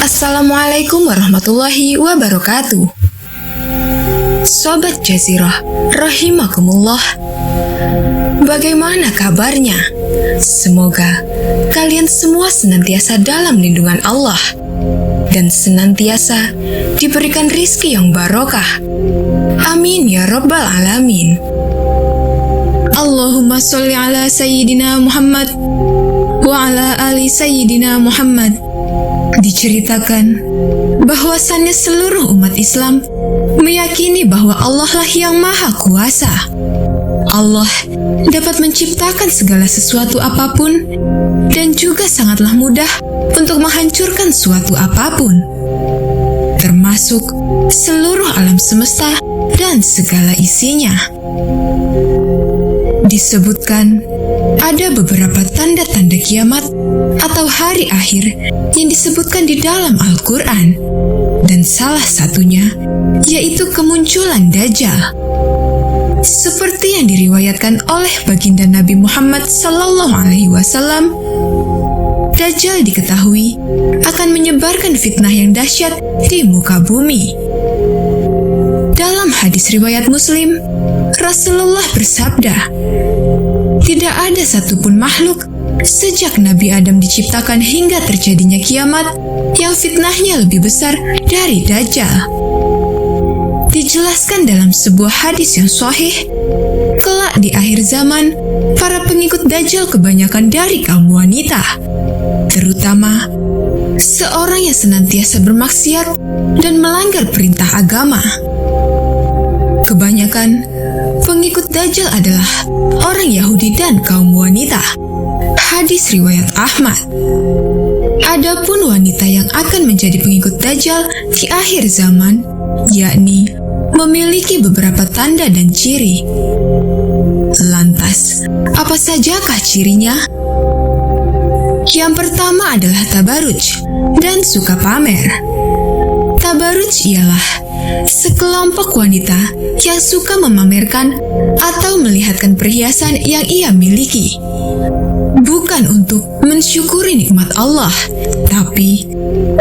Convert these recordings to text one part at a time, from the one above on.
Assalamualaikum warahmatullahi wabarakatuh. Sobat Jazirah, rahimakumullah. Bagaimana kabarnya? Semoga kalian semua senantiasa dalam lindungan Allah dan senantiasa diberikan rizki yang barokah. Amin ya rabbal alamin. Allahumma sholli ala Sayyidina Muhammad wa ala ali Sayyidina Muhammad. Diceritakan bahwasannya seluruh umat Islam meyakini bahwa Allah lah yang maha kuasa. Allah dapat menciptakan segala sesuatu apapun dan juga sangatlah mudah untuk menghancurkan suatu apapun, termasuk seluruh alam semesta dan segala isinya. Disebutkan ada beberapa tanda-tanda kiamat atau hari akhir yang disebutkan di dalam Al-Quran, dan salah satunya yaitu kemunculan Dajjal. Seperti yang diriwayatkan oleh baginda Nabi Muhammad SAW, Dajjal diketahui akan menyebarkan fitnah yang dahsyat di muka bumi. Dalam hadis riwayat Muslim, Rasulullah bersabda, "Tidak ada satupun makhluk sejak Nabi Adam diciptakan hingga terjadinya kiamat yang fitnahnya lebih besar dari Dajjal." Dijelaskan dalam sebuah hadis yang sahih, kelak di akhir zaman, para pengikut Dajjal kebanyakan dari kaum wanita, terutama seorang yang senantiasa bermaksiat dan melanggar perintah agama. Kebanyakan pengikut Dajjal adalah orang Yahudi dan kaum wanita. Hadis riwayat Ahmad. Adapun wanita yang akan menjadi pengikut Dajjal di akhir zaman, yakni memiliki beberapa tanda dan ciri. Lantas, apa sajakah cirinya? Yang pertama adalah tabaruj dan suka pamer. Tabaruj ialah sekelompok wanita yang suka memamerkan atau melihatkan perhiasan yang ia miliki, bukan untuk mensyukuri nikmat Allah, tapi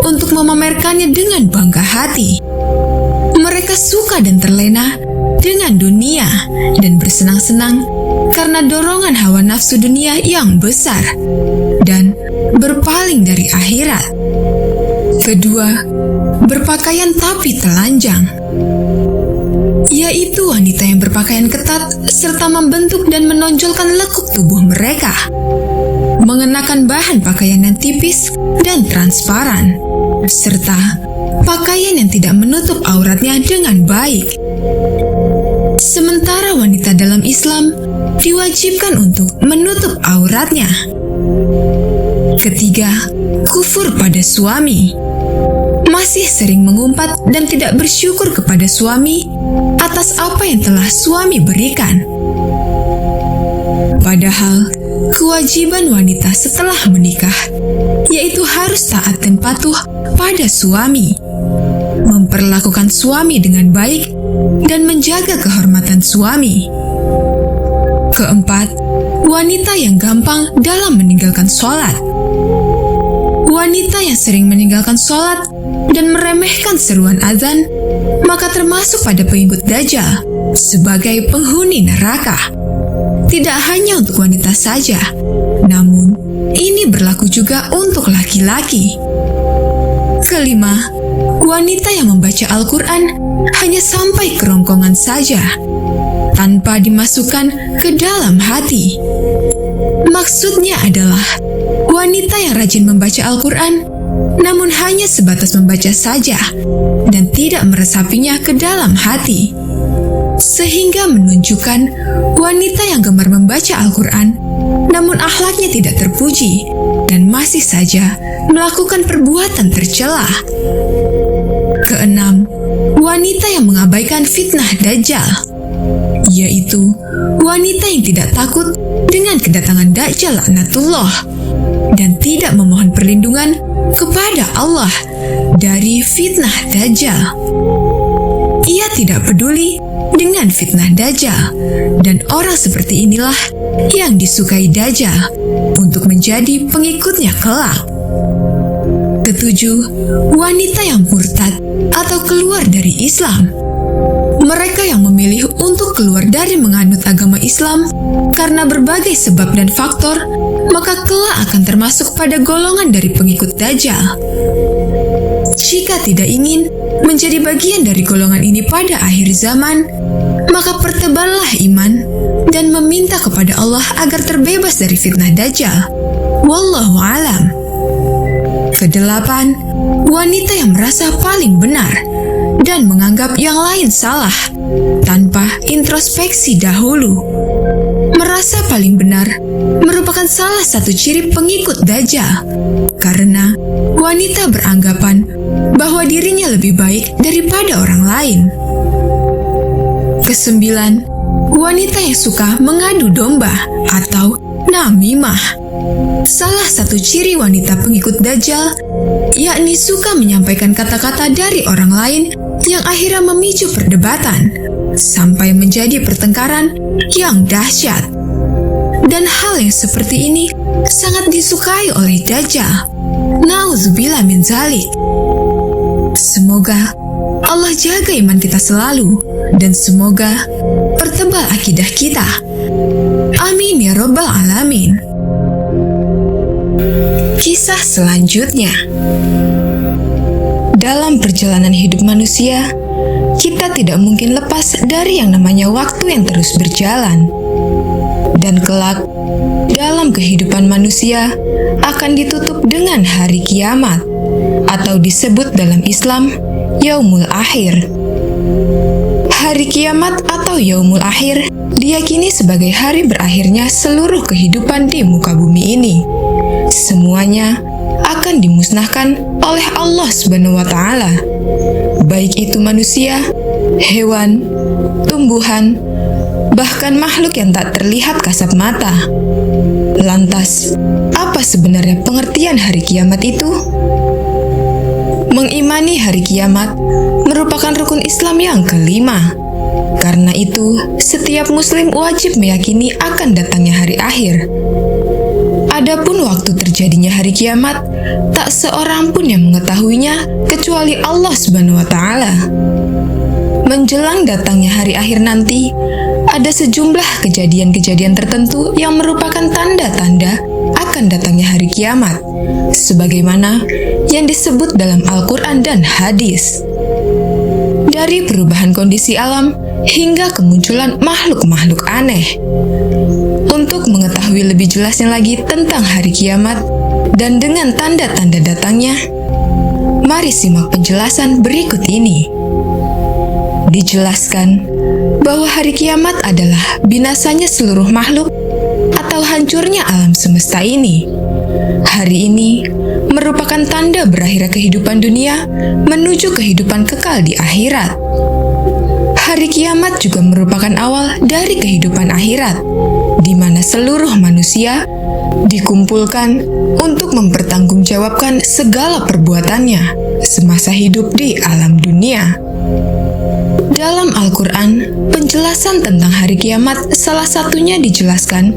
untuk memamerkannya dengan bangga hati. Mereka suka dan terlena dengan dunia dan bersenang-senang karena dorongan hawa nafsu dunia yang besar dan berpaling dari akhirat. Kedua, berpakaian tapi telanjang, yaitu wanita yang berpakaian ketat serta membentuk dan menonjolkan lekuk tubuh mereka, mengenakan bahan pakaian yang tipis dan transparan, serta pakaian yang tidak menutup auratnya dengan baik. Sementara wanita dalam Islam diwajibkan untuk menutup auratnya. Ketiga, kufur pada suami, masih sering mengumpat dan tidak bersyukur kepada suami atas apa yang telah suami berikan. Padahal kewajiban wanita setelah menikah yaitu harus taat dan patuh pada suami, memperlakukan suami dengan baik dan menjaga kehormatan suami. Keempat, wanita yang gampang dalam meninggalkan sholat. Wanita yang sering meninggalkan sholat dan meremehkan seruan azan, maka termasuk pada pengikut Dajjal sebagai penghuni neraka. Tidak hanya untuk wanita saja, namun ini berlaku juga untuk laki-laki. Kelima, wanita yang membaca Al-Quran hanya sampai kerongkongan saja, tanpa dimasukkan ke dalam hati. Maksudnya adalah wanita yang rajin membaca Al-Quran, namun hanya sebatas membaca saja dan tidak meresapinya ke dalam hati, sehingga menunjukkan wanita yang gemar membaca Al-Quran, namun akhlaknya tidak terpuji dan masih saja melakukan perbuatan tercela. Keenam, wanita yang mengabaikan fitnah Dajjal, yaitu wanita yang tidak takut dengan kedatangan Dajjal laknatullah dan tidak memohon perlindungan kepada Allah dari fitnah Dajjal. Ia tidak peduli dengan fitnah Dajjal, dan orang seperti inilah yang disukai Dajjal untuk menjadi pengikutnya kelak. Ketujuh, wanita yang murtad atau keluar dari Islam. Mereka yang memilih untuk keluar dari menganut agama Islam karena berbagai sebab dan faktor, maka kelak akan termasuk pada golongan dari pengikut Dajjal. Jika tidak ingin menjadi bagian dari golongan ini pada akhir zaman, maka perteballah iman dan meminta kepada Allah agar terbebas dari fitnah Dajjal. Wallahu alam. Kedelapan, wanita yang merasa paling benar dan menganggap yang lain salah tanpa introspeksi dahulu. Merasa paling benar merupakan salah satu ciri pengikut Dajjal, karena wanita beranggapan bahwa dirinya lebih baik daripada orang lain. Kesembilan, wanita yang suka mengadu domba atau namimah. Salah satu ciri wanita pengikut Dajjal yakni suka menyampaikan kata-kata dari orang lain yang akhirnya memicu perdebatan sampai menjadi pertengkaran yang dahsyat. Dan hal yang seperti ini sangat disukai oleh Dajjal. Nauzubillah min zalik. Semoga Allah jaga iman kita selalu dan semoga pertebal akidah kita. Amin ya rabbal alamin. Kisah selanjutnya. Dalam perjalanan hidup manusia, kita tidak mungkin lepas dari yang namanya waktu yang terus berjalan. Dan kelak, dalam kehidupan manusia akan ditutup dengan hari kiamat, atau disebut dalam Islam, Yaumul Akhir. Hari kiamat atau Yaumul Akhir diyakini sebagai hari berakhirnya seluruh kehidupan di muka bumi ini. Semuanya akan dimusnahkan oleh Allah Subhanahu wa Ta'ala, baik itu manusia, hewan, tumbuhan, bahkan makhluk yang tak terlihat kasat mata. Lantas, apa sebenarnya pengertian hari kiamat itu? Mengimani hari kiamat merupakan rukun Islam yang kelima. Karena itu, setiap muslim wajib meyakini akan datangnya hari akhir. Adapun waktu terjadinya hari kiamat, tak seorang pun yang mengetahuinya kecuali Allah Subhanahu wa Ta'ala. Menjelang datangnya hari akhir nanti, ada sejumlah kejadian-kejadian tertentu yang merupakan tanda-tanda akan datangnya hari kiamat, sebagaimana yang disebut dalam Al-Quran dan hadis. Dari perubahan kondisi alam hingga kemunculan makhluk-makhluk aneh. Untuk mengetahui lebih jelasnya lagi tentang hari kiamat dan dengan tanda-tanda datangnya, mari simak penjelasan berikut ini. Dijelaskan bahwa hari kiamat adalah binasanya seluruh makhluk atau hancurnya alam semesta ini. Hari ini merupakan tanda berakhirnya kehidupan dunia menuju kehidupan kekal di akhirat. Hari kiamat juga merupakan awal dari kehidupan akhirat, di mana seluruh manusia dikumpulkan untuk mempertanggungjawabkan segala perbuatannya semasa hidup di alam dunia. Dalam Al-Quran, penjelasan tentang hari kiamat salah satunya dijelaskan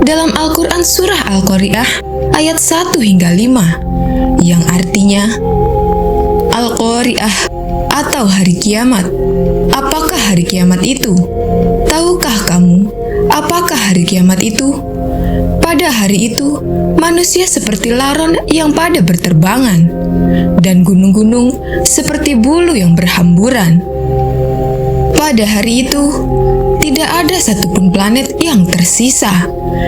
dalam Al-Quran Surah Al-Qari'ah ayat 1 hingga 5, yang artinya Al-Qari'ah atau hari kiamat. Apakah hari kiamat itu? Tahukah kamu apakah hari kiamat itu? Pada hari itu, manusia seperti laron yang pada berterbangan, dan gunung-gunung seperti bulu yang berhamburan. Pada hari itu, tidak ada satupun planet yang tersisa.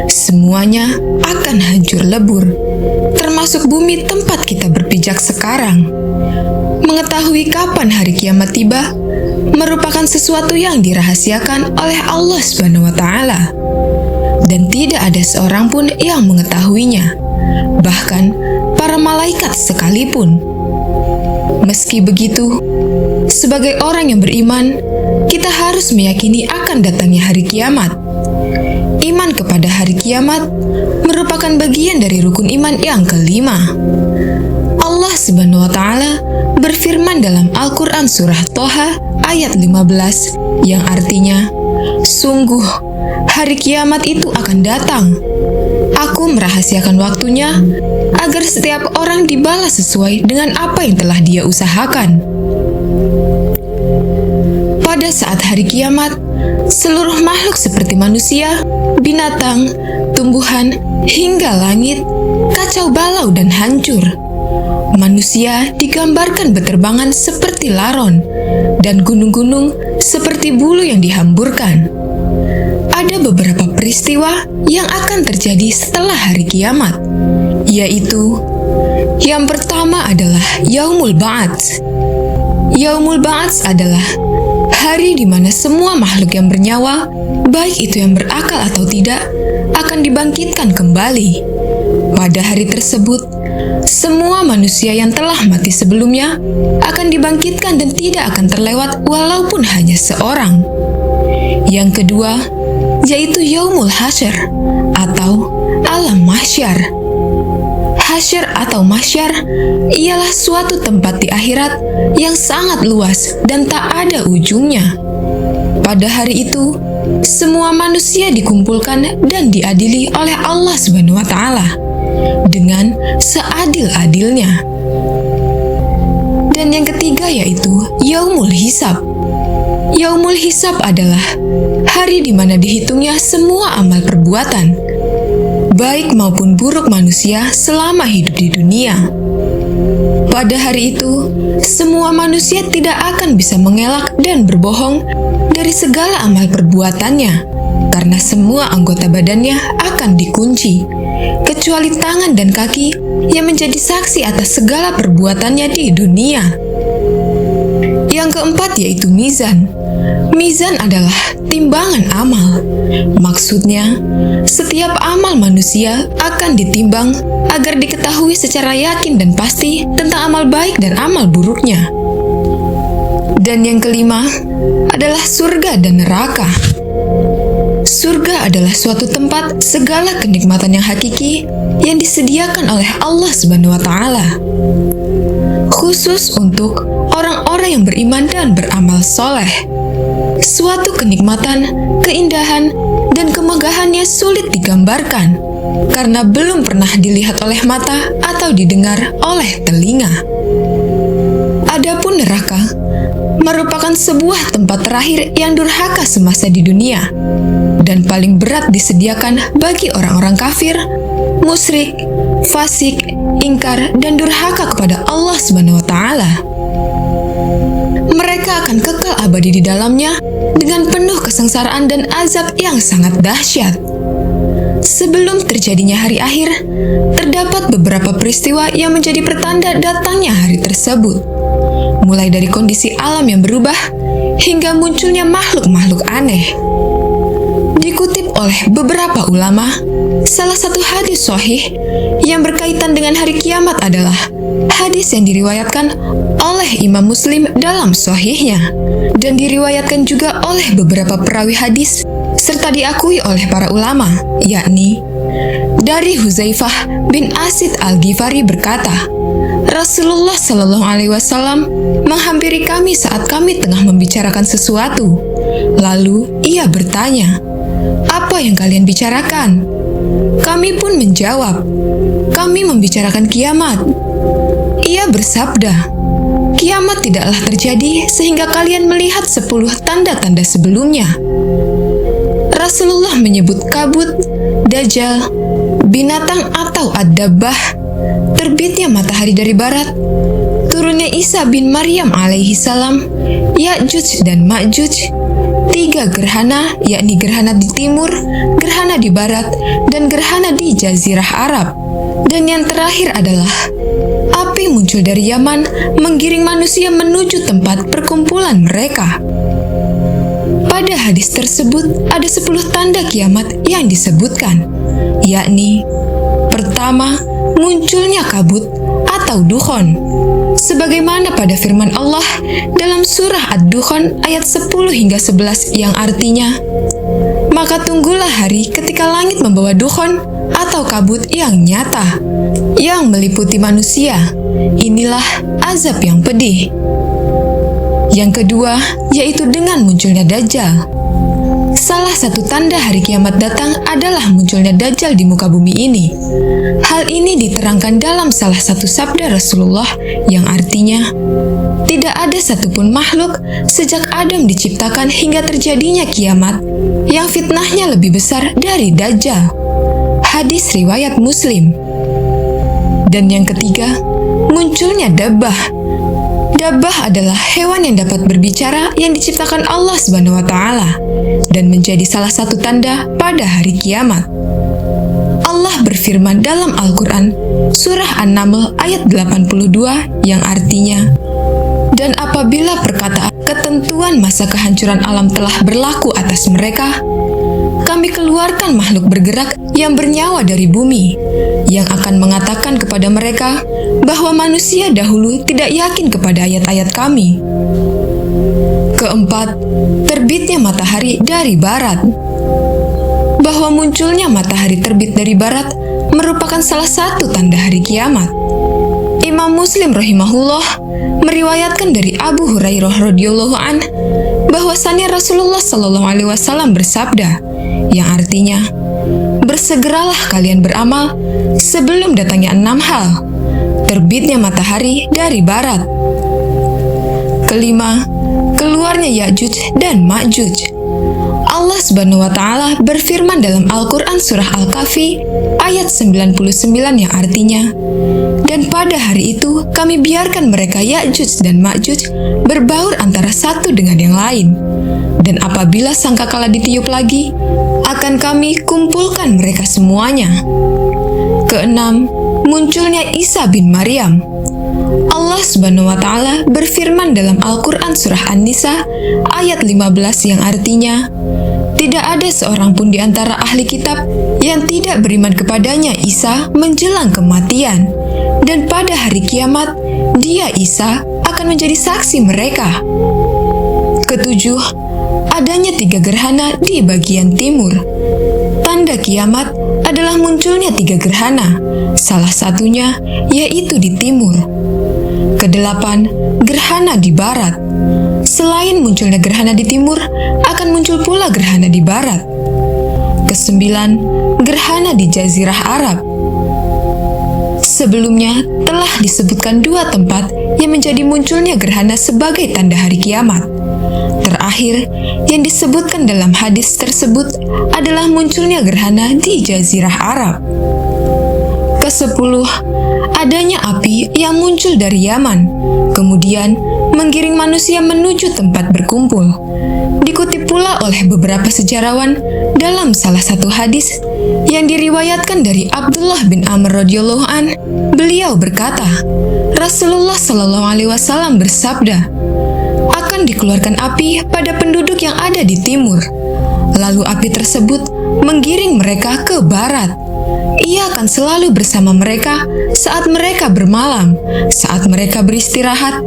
Semuanya akan hancur lebur, termasuk bumi tempat kita berpijak sekarang. Mengetahui kapan hari kiamat tiba merupakan sesuatu yang dirahasiakan oleh Allah Subhanahu wa Ta'ala, dan tidak ada seorang pun yang mengetahuinya, bahkan para malaikat sekalipun. Meski begitu, sebagai orang yang beriman, kita harus meyakini akan datangnya hari kiamat. Iman kepada hari kiamat merupakan bagian dari rukun iman yang kelima. Allah Subhanahu wa Ta'ala berfirman dalam Al-Quran Surah Toha ayat 15, yang artinya, sungguh hari kiamat itu akan datang. Aku merahasiakan waktunya agar setiap orang dibalas sesuai dengan apa yang telah dia usahakan. Pada saat hari kiamat, seluruh makhluk seperti manusia, binatang, tumbuhan, hingga langit kacau balau dan hancur. Manusia digambarkan berterbangan seperti laron, dan gunung-gunung seperti bulu yang dihamburkan. Ada beberapa peristiwa yang akan terjadi setelah hari kiamat, yaitu yang pertama adalah Yaumul Ba'ats. Yaumul Ba'ats adalah hari di mana semua makhluk yang bernyawa, baik itu yang berakal atau tidak, akan dibangkitkan kembali. Pada hari tersebut, semua manusia yang telah mati sebelumnya akan dibangkitkan dan tidak akan terlewat walaupun hanya seorang. Yang kedua, yaitu Yaumul Hasyr atau Alam Mahsyar. Hasyr atau mahsyar ialah suatu tempat di akhirat yang sangat luas dan tak ada ujungnya. Pada hari itu, semua manusia dikumpulkan dan diadili oleh Allah Subhanahu wa Ta'ala dengan seadil-adilnya. Dan yang ketiga yaitu Yaumul Hisab. Yaumul Hisab adalah hari di mana dihitungnya semua amal perbuatan, baik maupun buruk manusia selama hidup di dunia. Pada hari itu, semua manusia tidak akan bisa mengelak dan berbohong dari segala amal perbuatannya, karena semua anggota badannya akan dikunci, kecuali tangan dan kaki yang menjadi saksi atas segala perbuatannya di dunia. Yang keempat yaitu mizan. Mizan adalah timbangan amal. Maksudnya, setiap amal manusia akan ditimbang agar diketahui secara yakin dan pasti tentang amal baik dan amal buruknya. Dan yang kelima adalah surga dan neraka. Surga adalah suatu tempat segala kenikmatan yang hakiki yang disediakan oleh Allah Subhanahu wa Ta'ala, khusus untuk orang-orang yang beriman dan beramal soleh. Suatu kenikmatan, keindahan, dan kemegahannya sulit digambarkan karena belum pernah dilihat oleh mata atau didengar oleh telinga. Adapun neraka merupakan sebuah tempat terakhir yang durhaka semasa di dunia dan paling berat disediakan bagi orang-orang kafir, musyrik, fasik, ingkar, dan durhaka kepada Allah Subhanahu wa Ta'ala. Mereka akan kekal abadi di dalamnya dengan penuh kesengsaraan dan azab yang sangat dahsyat. Sebelum terjadinya hari akhir, terdapat beberapa peristiwa yang menjadi pertanda datangnya hari tersebut, mulai dari kondisi alam yang berubah hingga munculnya makhluk-makhluk aneh. Dikutip oleh beberapa ulama, salah satu hadis sahih yang berkaitan dengan hari kiamat adalah hadis yang diriwayatkan oleh Imam Muslim dalam sahihnya dan diriwayatkan juga oleh beberapa perawi hadis serta diakui oleh para ulama, yakni dari Huzaifah bin Asid Al-Ghifari berkata, Rasulullah Shallallahu Alaihi Wasallam menghampiri kami saat kami tengah membicarakan sesuatu. Lalu ia bertanya, "Apa yang kalian bicarakan?" Kami pun menjawab, "Kami membicarakan kiamat." Ia bersabda, "Kiamat tidaklah terjadi sehingga kalian melihat 10 tanda-tanda sebelumnya." Rasulullah menyebut kabut, dajjal, binatang atau ad-dabbah, terbitnya matahari dari barat, turunnya Isa bin Maryam alaihi salam, Ya'juj dan Ma'juj, 3 gerhana, yakni gerhana di timur, gerhana di barat, dan gerhana di Jazirah Arab. Dan yang terakhir adalah api muncul dari Yaman menggiring manusia menuju tempat perkumpulan mereka. Pada hadis tersebut ada 10 tanda kiamat yang disebutkan, yakni pertama, munculnya kabut atau dukhon, sebagaimana pada firman Allah dalam surah Ad-Dukhan ayat 10 hingga 11 yang artinya, "Maka tunggulah hari ketika langit membawa dukhon atau kabut yang nyata, yang meliputi manusia. Inilah azab yang pedih." Yang kedua, yaitu dengan munculnya Dajjal. Salah satu tanda hari kiamat datang adalah munculnya Dajjal di muka bumi ini. Hal ini diterangkan dalam salah satu sabda Rasulullah yang artinya, tidak ada satupun makhluk sejak Adam diciptakan hingga terjadinya kiamat yang fitnahnya lebih besar dari Dajjal. Hadis riwayat Muslim. Dan yang ketiga, munculnya Dabbah. Dabbah adalah hewan yang dapat berbicara yang diciptakan Allah Subhanahu wa Ta'ala dan menjadi salah satu tanda pada hari kiamat. Allah berfirman dalam Al-Quran, Surah An-Naml ayat 82 yang artinya, dan apabila perkataan ketentuan masa kehancuran alam telah berlaku atas mereka, kami keluarkan makhluk bergerak yang bernyawa dari bumi, yang akan mengatakan kepada mereka bahwa manusia dahulu tidak yakin kepada ayat-ayat kami. Keempat, terbitnya matahari dari barat. Bahwa munculnya matahari terbit dari barat merupakan salah satu tanda hari kiamat. Imam Muslim rahimahullah meriwayatkan dari Abu Hurairah radhiyallahu an bahwasannya Rasulullah shallallahu alaihi wasallam bersabda, yang artinya, bersegeralah kalian beramal sebelum datangnya 6 hal. Terbitnya matahari dari barat. Kelima, keluarnya Ya'juj dan Ma'juj. Allah Subhanahu wa Ta'ala berfirman dalam Al-Quran Surah Al-Kahfi ayat 99 yang artinya, dan pada hari itu kami biarkan mereka Ya'juj dan Ma'juj berbaur antara satu dengan yang lain. Dan apabila sangkakala ditiup lagi, akan kami kumpulkan mereka semuanya. Keenam, munculnya Isa bin Maryam. Allah Subhanahu wa Ta'ala berfirman dalam Al-Quran Surah An-Nisa ayat 15 yang artinya, tidak ada seorang pun di antara ahli kitab yang tidak beriman kepadanya Isa menjelang kematian, dan pada hari kiamat dia Isa akan menjadi saksi mereka. Ketujuh, adanya 3 gerhana di bagian timur. Tanda kiamat adalah munculnya 3 gerhana, salah satunya yaitu di timur. Kedelapan, gerhana di barat. Selain munculnya gerhana di timur, akan muncul pula gerhana di barat. Kesembilan, gerhana di Jazirah Arab. Sebelumnya telah disebutkan 2 tempat yang menjadi munculnya gerhana sebagai tanda hari kiamat. Terakhir, yang disebutkan dalam hadis tersebut adalah munculnya gerhana di Jazirah Arab. Kesepuluh, adanya api yang muncul dari Yaman, kemudian menggiring manusia menuju tempat berkumpul. Dikutip pula oleh beberapa sejarawan dalam salah satu hadis yang diriwayatkan dari Abdullah bin Amr radhiyallahu an, beliau berkata, Rasulullah shallallahu alaihi wasallam bersabda, akan dikeluarkan api pada penduduk yang ada di timur. Lalu api tersebut menggiring mereka ke barat. Ia akan selalu bersama mereka saat mereka bermalam, saat mereka beristirahat.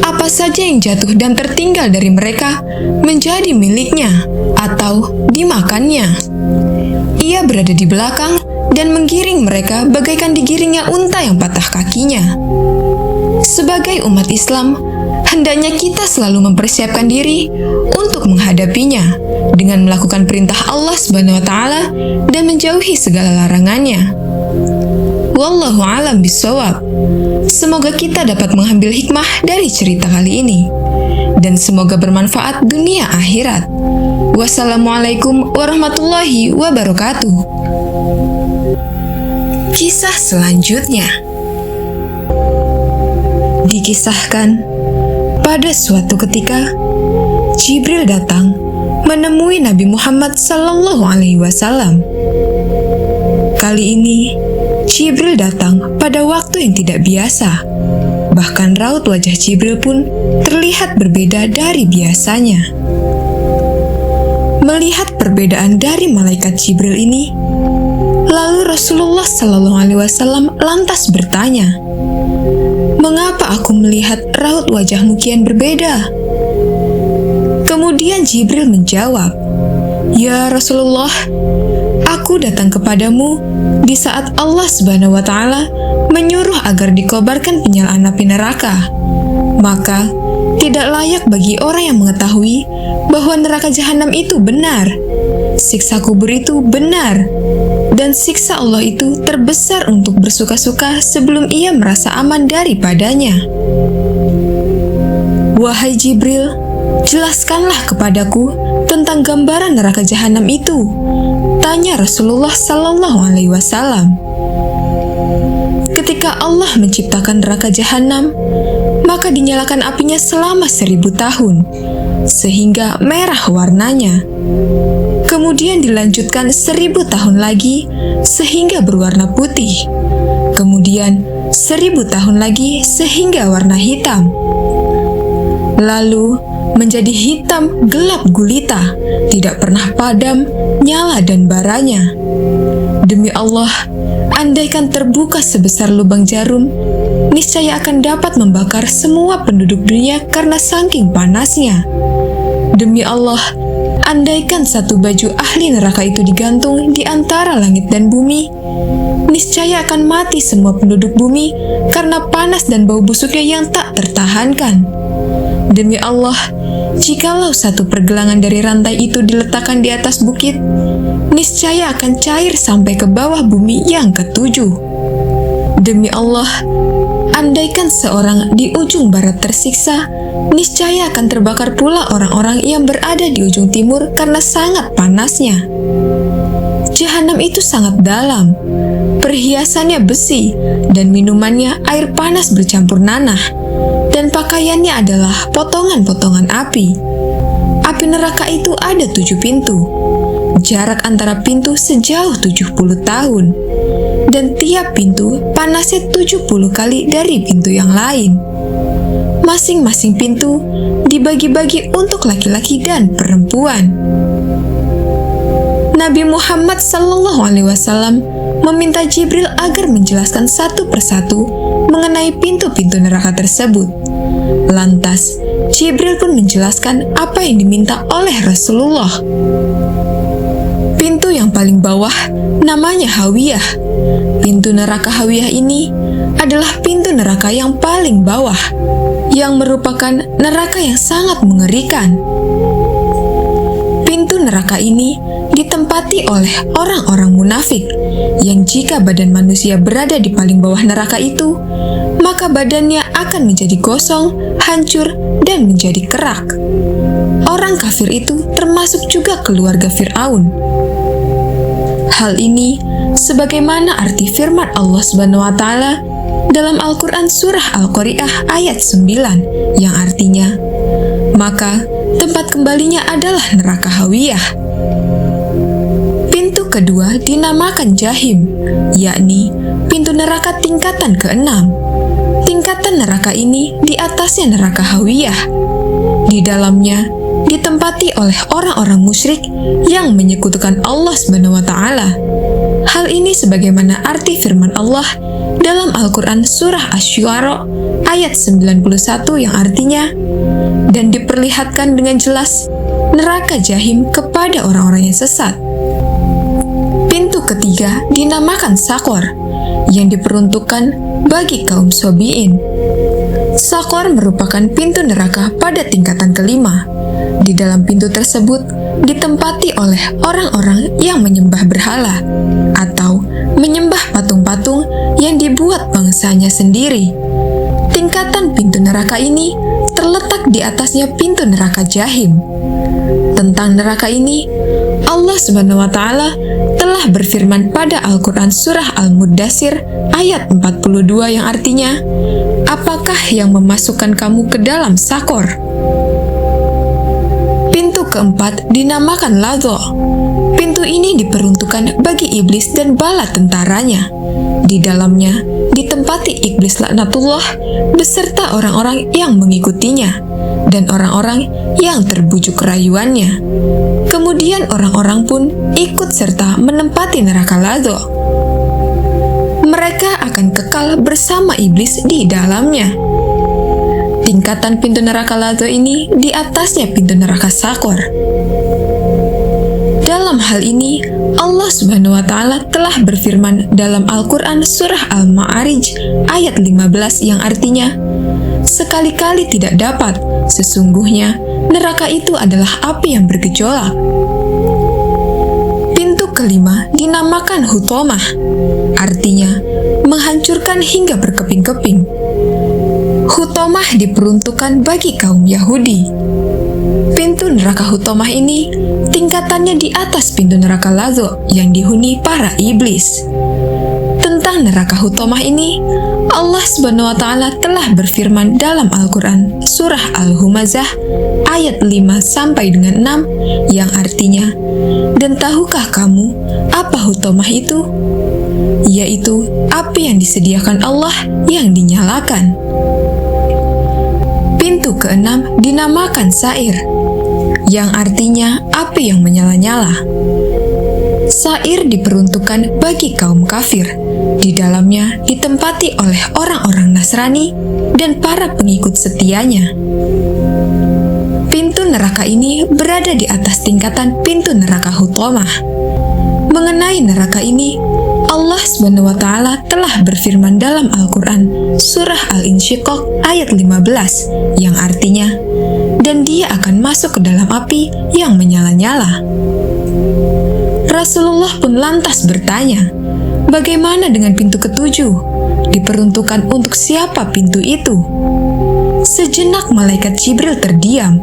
Apa saja yang jatuh dan tertinggal dari mereka menjadi miliknya atau dimakannya. Ia berada di belakang dan menggiring mereka bagaikan digiringnya unta yang patah kakinya. Sebagai umat Islam, hendaknya kita selalu mempersiapkan diri untuk menghadapinya dengan melakukan perintah Allah Subhanahu wa Ta'ala dan menjauhi segala larangannya. Wallahu a'lam bishawab. Semoga kita dapat mengambil hikmah dari cerita kali ini dan semoga bermanfaat dunia akhirat. Wassalamualaikum warahmatullahi wabarakatuh. Kisah selanjutnya. Dikisahkan, pada suatu ketika, Jibril datang menemui Nabi Muhammad sallallahu alaihi wasallam. Kali ini, Jibril datang pada waktu yang tidak biasa. Bahkan raut wajah Jibril pun terlihat berbeda dari biasanya. Melihat perbedaan dari malaikat Jibril ini, lalu Rasulullah sallallahu alaihi wasallam lantas bertanya, "Mengapa aku melihat raut wajahmu kian berbeda?" Kemudian Jibril menjawab, "Ya Rasulullah, aku datang kepadamu di saat Allah Subhanahu wa Ta'ala menyuruh agar dikobarkan penyalaan api neraka. Maka tidak layak bagi orang yang mengetahui bahwa neraka jahanam itu benar siksa kubur itu benar, dan siksa Allah itu terbesar untuk bersuka-suka sebelum ia merasa aman daripadanya. Wahai Jibril, jelaskanlah kepadaku tentang gambaran neraka jahanam itu, tanya Rasulullah Sallallahu Alaihi Wasallam. Ketika Allah menciptakan neraka jahanam, maka dinyalakan apinya selama 1000 tahun, sehingga merah warnanya. Kemudian dilanjutkan 1000 tahun lagi, sehingga berwarna putih. Kemudian 1000 tahun lagi, sehingga warna hitam. Lalu menjadi hitam gelap gulita, tidak pernah padam nyala dan baranya. Demi Allah, andaikan terbuka sebesar lubang jarum, niscaya akan dapat membakar semua penduduk dunia karena saking panasnya. Demi Allah, andaikan satu baju ahli neraka itu digantung di antara langit dan bumi, niscaya akan mati semua penduduk bumi karena panas dan bau busuknya yang tak tertahankan. Demi Allah, jikalau satu pergelangan dari rantai itu diletakkan di atas bukit, niscaya akan cair sampai ke bawah bumi yang ketujuh. Demi Allah, andaikan seorang di ujung barat tersiksa, niscaya akan terbakar pula orang-orang yang berada di ujung timur karena sangat panasnya. Jahanam itu sangat dalam, perhiasannya besi, dan minumannya air panas bercampur nanah, dan pakaiannya adalah potongan-potongan api. Api neraka itu ada 7 pintu. Jarak antara pintu sejauh 70 tahun. Dan tiap pintu panasnya 70 kali dari pintu yang lain. Masing-masing pintu dibagi-bagi untuk laki-laki dan perempuan. Nabi Muhammad SAW meminta Jibril agar menjelaskan satu persatu mengenai pintu-pintu neraka tersebut. Lantas, Jibril pun menjelaskan apa yang diminta oleh Rasulullah. Pintu yang paling bawah namanya Hawiyah. Pintu neraka Hawiyah ini adalah pintu neraka yang paling bawah, yang merupakan neraka yang sangat mengerikan. Pintu neraka ini ditempati oleh orang-orang munafik, yang jika badan manusia berada di paling bawah neraka itu, maka badannya akan menjadi gosong, hancur, dan menjadi kerak. Orang kafir itu termasuk juga keluarga Fir'aun. Hal ini sebagaimana arti firman Allah Subhanahu wa Ta'ala dalam Al-Quran Surah Al-Qari'ah ayat 9, yang artinya, maka tempat kembalinya adalah neraka Hawiyah. Pintu kedua dinamakan Jahim, yakni pintu neraka tingkatan ke-6. Tingkatan neraka ini di atasnya neraka Hawiyah. Di dalamnya ditempati oleh orang-orang musyrik yang menyekutukan Allah Subhanahu wa Ta'ala. Hal ini sebagaimana arti firman Allah dalam Al-Quran Surah Asy-Syu'ara ayat 91, yang artinya, dan diperlihatkan dengan jelas neraka Jahim kepada orang-orang yang sesat. Pintu ketiga dinamakan Sakor, yang diperuntukkan bagi kaum Sobiin. Sakor merupakan pintu neraka pada tingkatan kelima. Di dalam pintu tersebut ditempati oleh orang-orang yang menyembah berhala atau menyembah patung-patung yang dibuat bangsanya sendiri. Tingkatan pintu neraka ini terletak di atasnya pintu neraka Jahim. Tentang neraka ini, Allah Subhanahu wa Ta'ala telah berfirman pada Al-Quran Surah Al-Muddatsir ayat 42, yang artinya, apakah yang memasukkan kamu ke dalam Sakor? Pintu keempat dinamakan Ladho. Pintu ini diperuntukkan bagi iblis dan bala tentaranya. Di dalamnya ditempati iblis laknatullah beserta orang-orang yang mengikutinya dan orang-orang yang terbujuk rayuannya. Kemudian orang-orang pun ikut serta menempati neraka Ladho. Mereka akan kekal bersama iblis di dalamnya. Tingkatan pintu neraka Ladho ini di atasnya pintu neraka Sakor. Dalam hal ini, Allah Subhanahu wa Ta'ala telah berfirman dalam Al-Quran Surah Al-Ma'arij ayat 15, yang artinya, sekali-kali tidak dapat, sesungguhnya neraka itu adalah api yang bergejolak. kelima dinamakan Hutomah, artinya menghancurkan hingga berkeping-keping. Hutomah diperuntukkan bagi kaum Yahudi. Pintu neraka Hutomah ini tingkatannya di atas pintu neraka Lazo yang dihuni para iblis. Tentang neraka Hutomah ini, Allah Subhanahu wa Ta'ala telah berfirman dalam Al-Quran surah Al-Humazah ayat 5 sampai dengan 6 yang artinya, "Dan tahukah kamu apa Hutomah itu? Yaitu api yang disediakan Allah yang dinyalakan." Pintu keenam dinamakan Sa'ir, yang artinya api yang menyala-nyala. Sa'ir diperuntukkan bagi kaum kafir. Di dalamnya ditempati oleh orang-orang Nasrani dan para pengikut setianya. Pintu neraka ini berada di atas tingkatan pintu neraka Hutomah. Mengenai neraka ini, Allah Subhanahu wa Ta'ala telah berfirman dalam Al-Quran surah Al-Insyiqaq ayat 15 yang artinya, "Dan dia akan masuk ke dalam api yang menyala-nyala." Rasulullah pun lantas bertanya, "Bagaimana dengan pintu ketujuh? Diperuntukkan untuk siapa pintu itu?" Sejenak malaikat Jibril terdiam.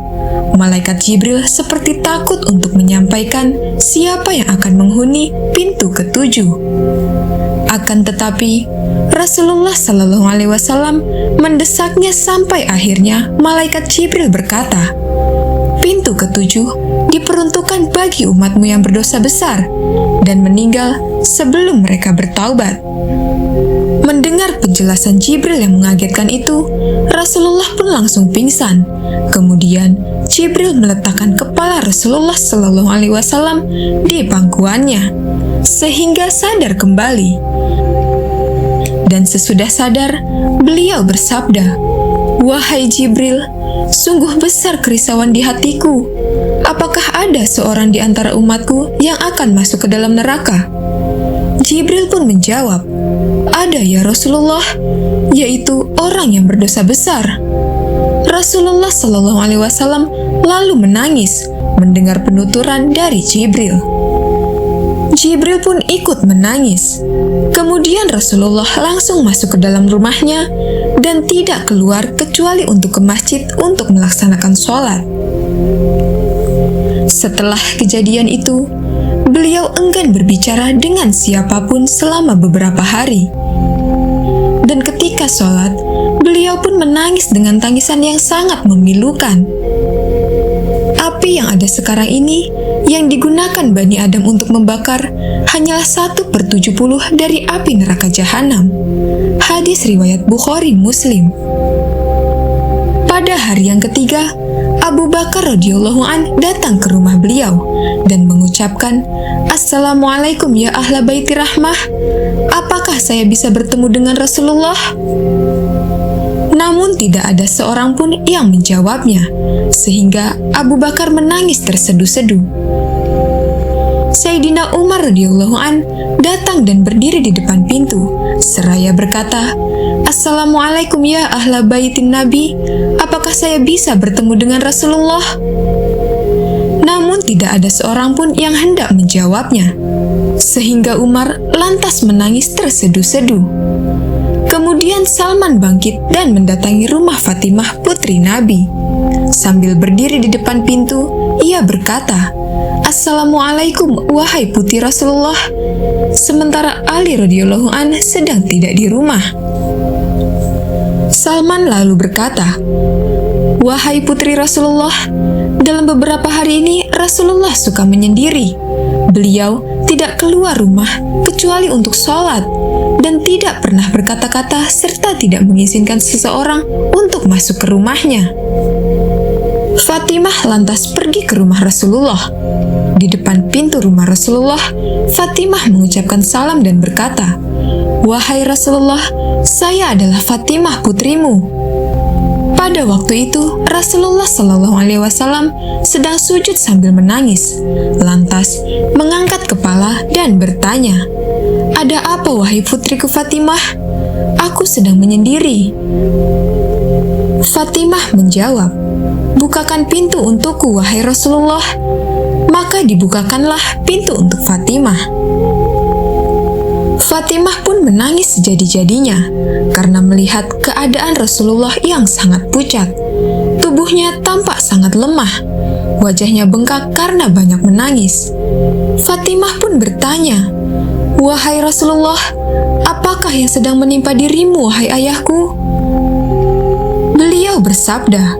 Malaikat Jibril seperti takut untuk menyampaikan siapa yang akan menghuni pintu ketujuh. Akan tetapi, Rasulullah Shallallahu Alaihi Wasallam mendesaknya sampai akhirnya malaikat Jibril berkata, "Pintu ketujuh diperuntukkan bagi umatmu yang berdosa besar dan meninggal sebelum mereka bertaubat." Mendengar penjelasan Jibril yang mengagetkan itu, Rasulullah pun langsung pingsan. Kemudian Jibril meletakkan kepala Rasulullah Shallallahu Alaihi Wasallam di pangkuannya sehingga sadar kembali. Dan sesudah sadar, beliau bersabda, "Wahai Jibril, sungguh besar kerisauan di hatiku. Apakah ada seorang di antara umatku yang akan masuk ke dalam neraka?" Jibril pun menjawab, "Ada ya Rasulullah, yaitu orang yang berdosa besar." Rasulullah Shallallahu Alaihi Wasallam lalu menangis mendengar penuturan dari Jibril. Jibril pun ikut menangis. Kemudian Rasulullah langsung masuk ke dalam rumahnya dan tidak keluar kecuali untuk ke masjid untuk melaksanakan sholat. Setelah kejadian itu, beliau enggan berbicara dengan siapapun selama beberapa hari. Dan ketika sholat, beliau pun menangis dengan tangisan yang sangat memilukan. Api yang ada sekarang ini, yang digunakan Bani Adam untuk membakar, hanyalah 1/70 dari api neraka Jahanam. Hadis riwayat Bukhari Muslim. Pada hari yang ketiga, Abu Bakar radhiyallahu an datang ke rumah beliau dan mengucapkan, "Assalamualaikum ya ahla baiti rahmah. Apakah saya bisa bertemu dengan Rasulullah?" Namun tidak ada seorang pun yang menjawabnya, sehingga Abu Bakar menangis terseduh-seduh. Sayyidina Umar radhiyallahu an datang dan berdiri di depan pintu, seraya berkata, "Assalamualaikum ya ahla baitin Nabi, apakah saya bisa bertemu dengan Rasulullah?" Namun tidak ada seorang pun yang hendak menjawabnya, sehingga Umar lantas menangis terseduh-seduh. Kemudian Salman bangkit dan mendatangi rumah Fatimah putri Nabi. Sambil berdiri di depan pintu, ia berkata, "Assalamualaikum wahai putri Rasulullah." Sementara Ali radhiyallahu an sedang tidak di rumah. Salman lalu berkata, "Wahai putri Rasulullah, dalam beberapa hari ini Rasulullah suka menyendiri. Beliau tidak keluar rumah kecuali untuk sholat dan tidak pernah berkata-kata serta tidak mengizinkan seseorang untuk masuk ke rumahnya." Fatimah lantas pergi ke rumah Rasulullah. Di depan pintu rumah Rasulullah, Fatimah mengucapkan salam dan berkata, "Wahai Rasulullah, saya adalah Fatimah putrimu." Pada waktu itu, Rasulullah Shallallahu Alaihi Wasallam sedang sujud sambil menangis. Lantas mengangkat kepala dan bertanya, "Ada apa wahai putriku Fatimah? Aku sedang menyendiri." Fatimah menjawab, "Bukakan pintu untukku wahai Rasulullah." maka dibukakanlah pintu untuk Fatimah. Fatimah pun menangis sejadi-jadinya karena melihat keadaan Rasulullah yang sangat pucat. Tubuhnya tampak sangat lemah, wajahnya bengkak karena banyak menangis. Fatimah pun bertanya, "Wahai Rasulullah, apakah yang sedang menimpa dirimu, wahai ayahku?" Beliau bersabda,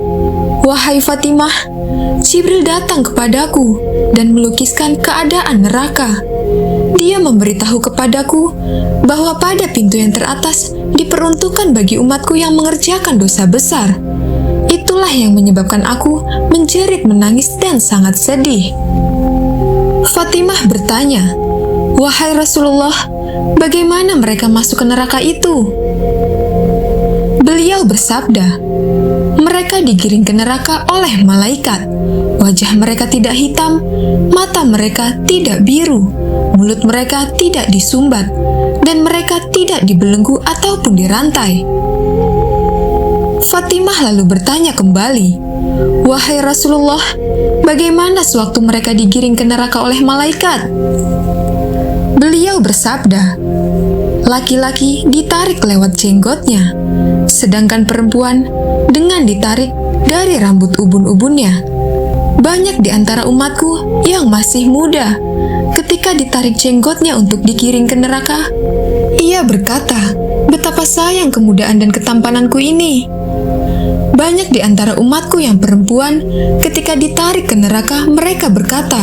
"Wahai Fatimah, Jibril datang kepadaku dan melukiskan keadaan neraka. Dia memberitahu kepadaku bahwa pada pintu yang teratas diperuntukkan bagi umatku yang mengerjakan dosa besar. Itulah yang menyebabkan aku menjerit menangis dan sangat sedih." Fatimah bertanya, "Wahai Rasulullah, bagaimana mereka masuk ke neraka itu?" Beliau bersabda, "Mereka digiring ke neraka oleh malaikat. Wajah mereka tidak hitam, mata mereka tidak biru, mulut mereka tidak disumbat, dan mereka tidak dibelenggu ataupun dirantai." Fatimah lalu bertanya kembali, "Wahai Rasulullah, bagaimana sewaktu mereka digiring ke neraka oleh malaikat?" Beliau bersabda, "Laki-laki ditarik lewat jenggotnya, sedangkan perempuan dengan ditarik dari rambut ubun-ubunnya. Banyak di antara umatku yang masih muda, ketika ditarik jenggotnya untuk digiring ke neraka, ia berkata, 'Betapa sayang kemudaan dan ketampananku ini.' Banyak di antara umatku yang perempuan, ketika ditarik ke neraka, mereka berkata,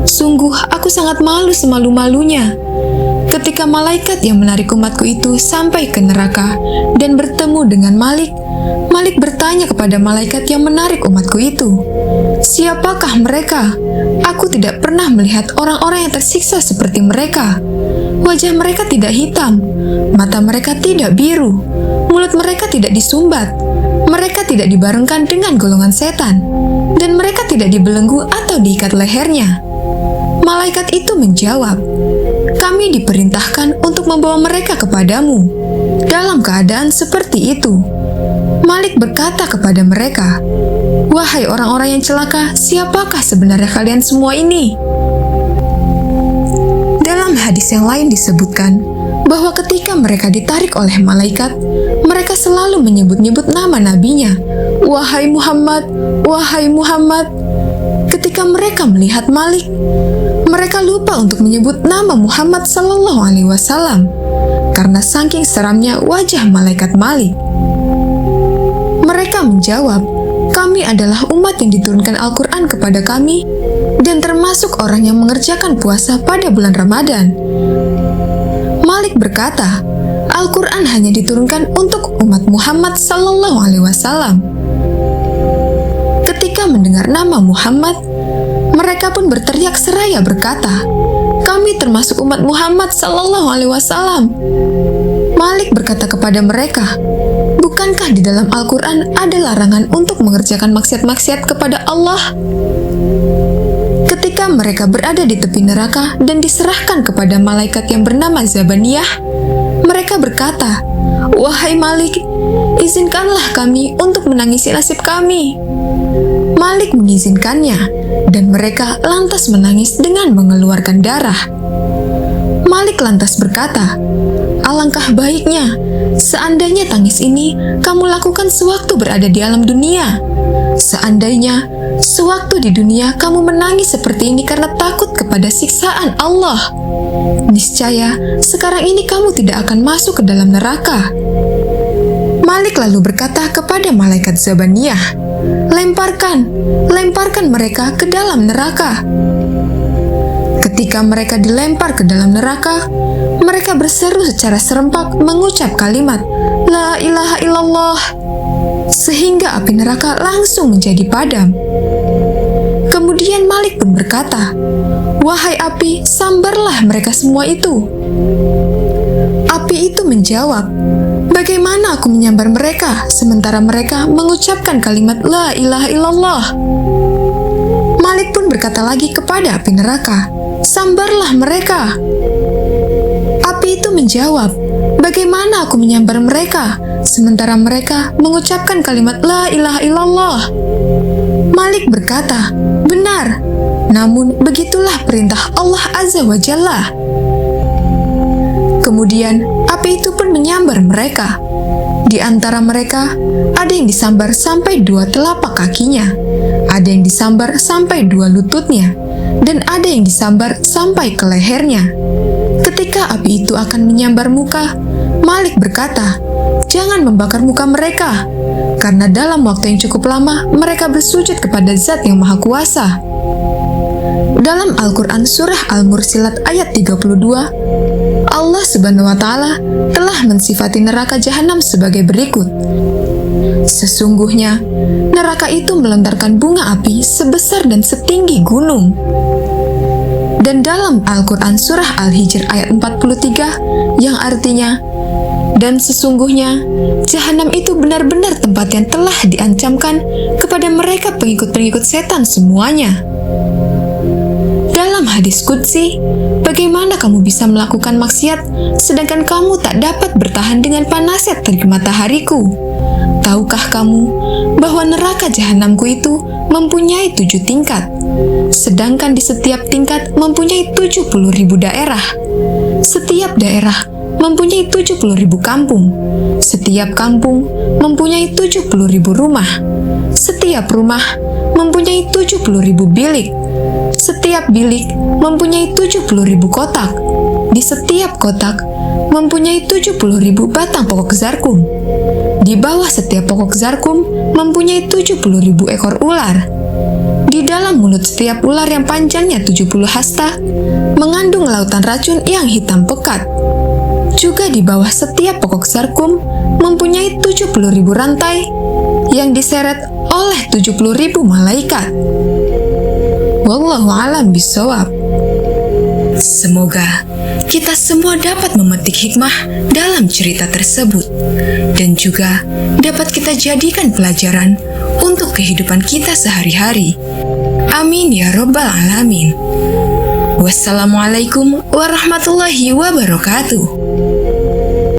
'Sungguh aku sangat malu semalu-malunya.' Ketika malaikat yang menarik umatku itu sampai ke neraka dan bertemu dengan Malik, Malik bertanya kepada malaikat yang menarik umatku itu, 'Siapakah mereka? Aku tidak pernah melihat orang-orang yang tersiksa seperti mereka. Wajah mereka tidak hitam, mata mereka tidak biru, mulut mereka tidak disumbat, mereka tidak dibarengkan dengan golongan setan, dan mereka tidak dibelenggu atau diikat lehernya.' Malaikat itu menjawab, 'Kami diperintahkan untuk membawa mereka kepadamu dalam keadaan seperti itu.' Malik berkata kepada mereka, 'Wahai orang-orang yang celaka, siapakah sebenarnya kalian semua ini?' Dalam hadis yang lain disebutkan bahwa ketika mereka ditarik oleh malaikat, mereka selalu menyebut-nyebut nama nabinya, 'Wahai Muhammad, wahai Muhammad.' Ketika mereka melihat Malik, mereka lupa untuk menyebut nama Muhammad Sallallahu Alaihi Wasallam karena saking seramnya wajah malaikat Malik. Mereka menjawab, 'Kami adalah umat yang diturunkan Al-Quran kepada kami dan termasuk orang yang mengerjakan puasa pada bulan Ramadan.' Malik berkata, 'Al-Quran hanya diturunkan untuk umat Muhammad Sallallahu Alaihi Wasallam.' Ketika mendengar nama Muhammad, mereka pun berteriak seraya berkata, 'Kami termasuk umat Muhammad Sallallahu Alaihi Wasallam.' Malik berkata kepada mereka, 'Bukankah di dalam Al-Quran ada larangan untuk mengerjakan maksiat-maksiat kepada Allah?' Ketika mereka berada di tepi neraka dan diserahkan kepada malaikat yang bernama Zabaniyah, mereka berkata, 'Wahai Malik, izinkanlah kami untuk menangisi nasib kami.' Malik mengizinkannya, dan mereka lantas menangis dengan mengeluarkan darah. Malik lantas berkata, 'Alangkah baiknya seandainya tangis ini kamu lakukan sewaktu berada di alam dunia. Seandainya sewaktu di dunia kamu menangis seperti ini karena takut kepada siksaan Allah, niscaya sekarang ini kamu tidak akan masuk ke dalam neraka.' Malik lalu berkata kepada malaikat Zabaniyah, 'Lemparkan mereka ke dalam neraka.' Ketika mereka dilempar ke dalam neraka, mereka berseru secara serempak mengucap kalimat, 'La ilaha illallah,' sehingga api neraka langsung menjadi padam. Kemudian Malik pun berkata, 'Wahai api, sambarlah mereka semua itu.' Api itu menjawab, 'Bagaimana aku menyambar mereka sementara mereka mengucapkan kalimat La ilaha illallah?' Malik pun berkata lagi kepada api neraka, 'Sambarlah mereka.' Api itu menjawab, 'Bagaimana aku menyambar mereka sementara mereka mengucapkan kalimat La ilaha illallah?' Malik berkata, 'Benar, Namun begitulah perintah Allah Azza wa Jalla. Kemudian api itu pun menyambar mereka. Di antara mereka, ada yang disambar sampai 2 telapak kakinya, ada yang disambar sampai 2 lututnya, dan ada yang disambar sampai ke lehernya. Ketika api itu akan menyambar muka, Malik berkata, "Jangan membakar muka mereka, karena dalam waktu yang cukup lama mereka bersujud kepada Zat yang Maha Kuasa." Dalam Al-Quran Surah Al-Mursilat ayat 32, Allah Subhanahu wa Ta'ala telah mensifati neraka jahanam sebagai berikut. Sesungguhnya, neraka itu melontarkan bunga api sebesar dan setinggi gunung. Dan dalam Al-Quran Surah Al-Hijr ayat 43, yang artinya, dan sesungguhnya, jahanam itu benar-benar tempat yang telah diancamkan kepada mereka pengikut-pengikut setan semuanya. Dalam hadis qudsi, bagaimana kamu bisa melakukan maksiat sedangkan kamu tak dapat bertahan dengan panasnya terik matahariku? Tahukah kamu bahwa neraka jahanamku itu mempunyai 7 tingkat, sedangkan di setiap tingkat mempunyai 70.000 daerah. Setiap daerah mempunyai 70.000 kampung. Setiap kampung mempunyai 70.000 rumah. Setiap rumah mempunyai 70.000 bilik. Setiap bilik mempunyai 70.000 kotak. Di setiap kotak mempunyai 70.000 batang pokok zarkum. Di bawah setiap pokok zarkum mempunyai 70.000 ekor ular. Di dalam mulut setiap ular yang panjangnya 70 hasta mengandung lautan racun yang hitam pekat. Juga di bawah setiap pokok zarkum mempunyai 70.000 rantai yang diseret oleh 70.000 malaikat. Wallahu a'lam bishawab. Semoga kita semua dapat memetik hikmah dalam cerita tersebut dan juga dapat kita jadikan pelajaran untuk kehidupan kita sehari-hari. Amin ya Rabbal Alamin. Wassalamualaikum warahmatullahi wabarakatuh.